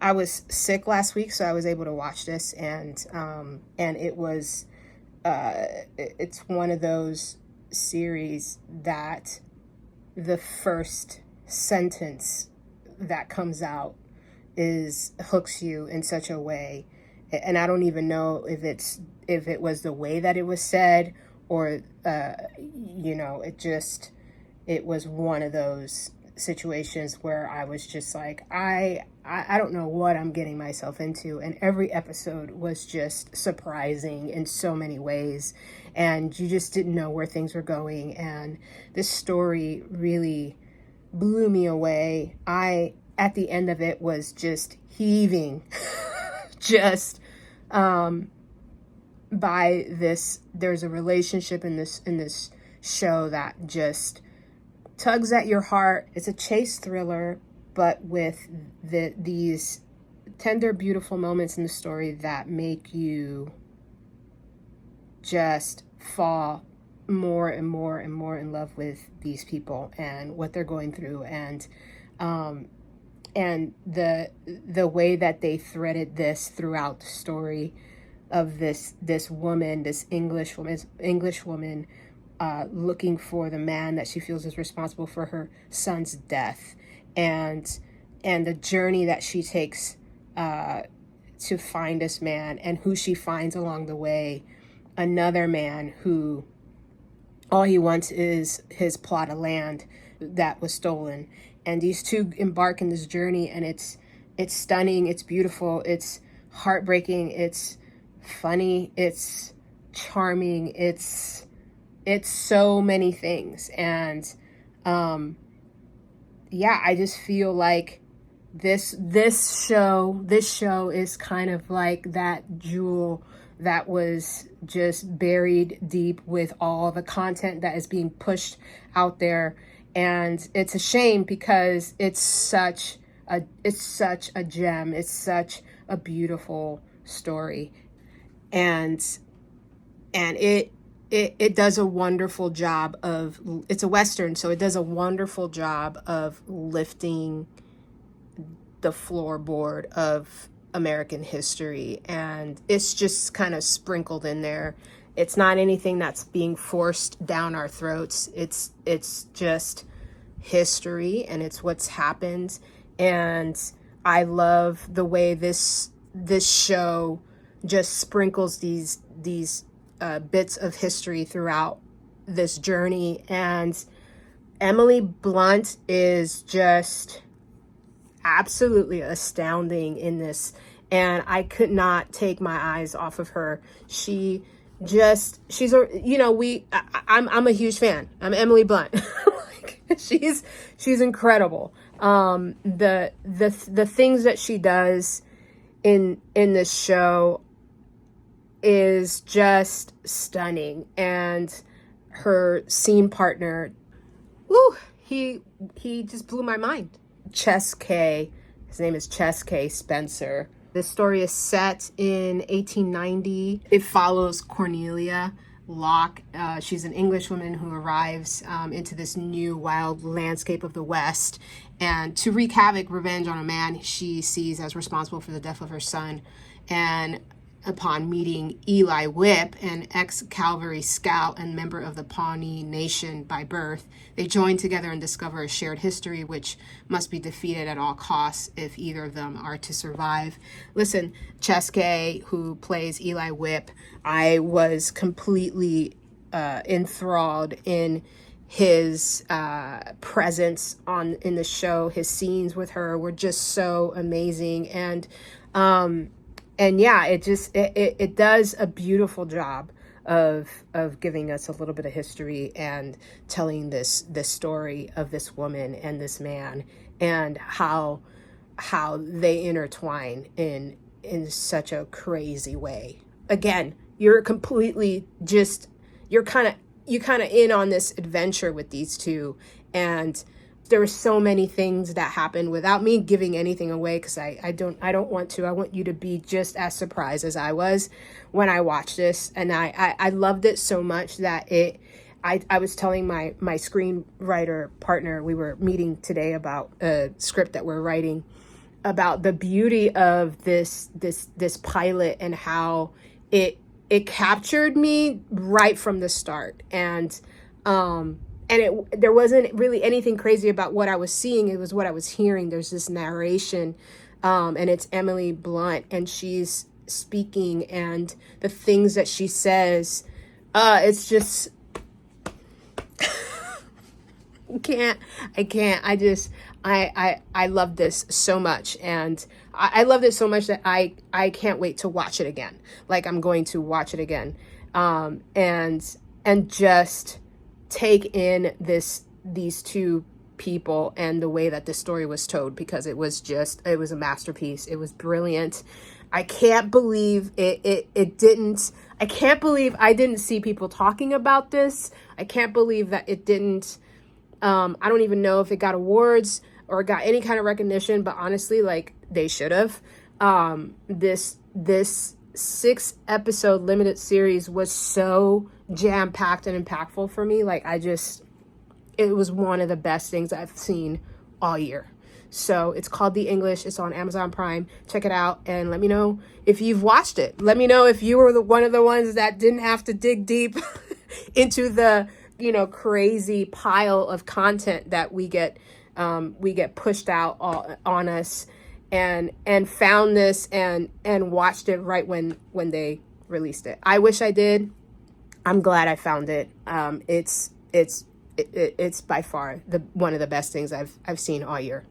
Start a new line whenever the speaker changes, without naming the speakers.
I was sick last week, so I was able to watch this, and it was it's one of those series that the first sentence that comes out is hooks you in such a way, and I don't even know if it was the way that it was said, or it was one of those situations where I was just like, I don't know what I'm getting myself into. And every episode was just surprising in so many ways, and you just didn't know where things were going. And this story really blew me away. I, at the end of it, was just heaving just by this. There's a relationship in this show that just tugs at your heart. It's a chase thriller, but with these tender, beautiful moments in the story that make you just fall more and more and more in love with these people and what they're going through, and the way that they threaded this throughout the story of this woman, this English woman, looking for the man that she feels is responsible for her son's death, and the journey that she takes to find this man, and who she finds along the way, another man who all he wants is his plot of land that was stolen. And these two embark in this journey, and it's stunning, it's beautiful, it's heartbreaking, it's funny, it's charming, it's so many things. And I just feel like this show is kind of like that jewel that was just buried deep with all the content that is being pushed out there. And it's a shame, because it's such a gem. It's such a beautiful story, and it does a wonderful job of, it's a Western, so it does a wonderful job of lifting the floorboard of American history, and it's just kind of sprinkled in there. It's not anything that's being forced down our throats. It's just history, and it's what's happened. And I love the way this show just sprinkles these bits of history throughout this journey. And Emily Blunt is just absolutely astounding in this, and I could not take my eyes off of her. I'm a huge fan. I'm Emily Blunt. she's incredible. The things that she does in this show is just stunning, and her scene partner, he just blew my mind. Cheske, his name is Cheske Spencer. This story is set in 1890. It follows Cornelia Locke. She's an Englishwoman who arrives into this new wild landscape of the West, and to wreak havoc, revenge on a man she sees as responsible for the death of her son. And upon meeting Eli Whip, an ex-cavalry scout and member of the Pawnee Nation by birth, they join together and discover a shared history which must be defeated at all costs if either of them are to survive. Listen, Cheske, who plays Eli Whip, I was completely enthralled in his presence in the show. His scenes with her were just so amazing, and it does a beautiful job of giving us a little bit of history and telling this story of this woman and this man, and how they intertwine in such a crazy way. Again, you're kind of in on this adventure with these two, and there were so many things that happened without me giving anything away, because I don't want to. I want you to be just as surprised as I was when I watched this, and I loved it so much that I was telling my screenwriter partner, we were meeting today about a script that we're writing, about the beauty of this pilot, and how it captured me right from the start. And there wasn't really anything crazy about what I was seeing. It was what I was hearing. There's this narration, and it's Emily Blunt, and she's speaking, and the things that she says, it's just, I can't. I love this so much. And I love this so much that I can't wait to watch it again. Like, I'm going to watch it again. And just take in these two people and the way that this story was told, because it was a masterpiece. It was brilliant. I can't believe it didn't. I can't believe I didn't see people talking about this. I can't believe that it didn't. I don't even know if it got awards or got any kind of recognition, but honestly, like, they should have. This 6-episode limited series was so jam-packed and impactful for me. Like, it was one of the best things I've seen all year. So it's called The English. It's on Amazon Prime. Check it out and let me know if you've watched it. Let me know if you were one of the ones that didn't have to dig deep into the, crazy pile of content that we get pushed out on us, and found this and watched it right when they released it. I wish I did. I'm glad I found it. It's by far one of the best things I've seen all year.